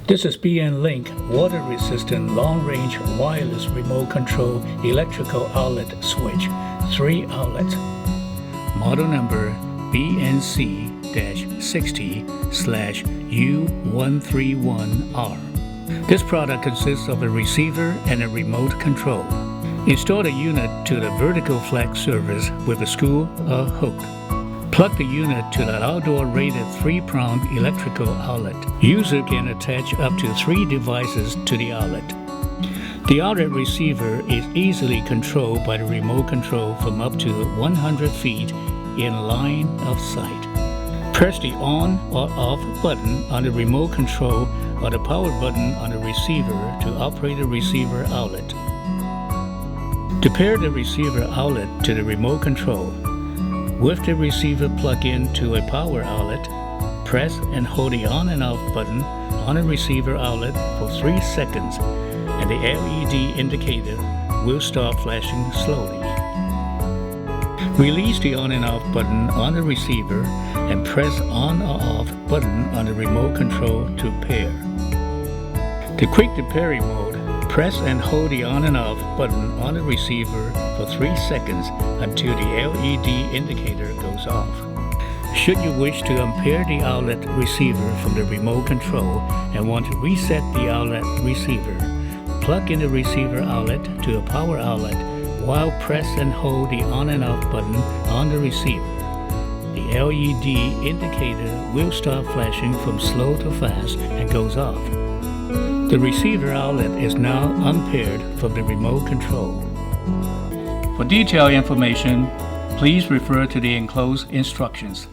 This is BN-Link water-resistant long-range wireless remote control electrical outlet switch, 3 outlets. Model number BNC-60/U131R. This product consists of a receiver and a remote control. Install the unit to the vertical flex surface with a screw or hook. Plug the unit to the outdoor rated 3-prong electrical outlet. User can attach up to 3 devices to the outlet. The outlet receiver is easily controlled by the remote control from up to 100 feet in line of sight. Press the on or off button on the remote control or the power button on the receiver to operate the receiver outlet. To pair the receiver outlet to the remote control, with the receiver plugged into a power outlet, press and hold the on and off button on the receiver outlet for 3 seconds and the LED indicator will start flashing slowly. Release the on and off button on the receiver and press on or off button on the remote control to pair. To quick the pairing mode, press and hold the on and off button on the receiver for 3 seconds until the LED indicator goes off. Should you wish to unpair the outlet receiver from the remote control and want to reset the outlet receiver, plug in the receiver outlet to a power outlet while press and hold the on and off button on the receiver. The LED indicator will start flashing from slow to fast and goes off. The receiver outlet is now unpaired from the remote control. For detailed information, please refer to the enclosed instructions.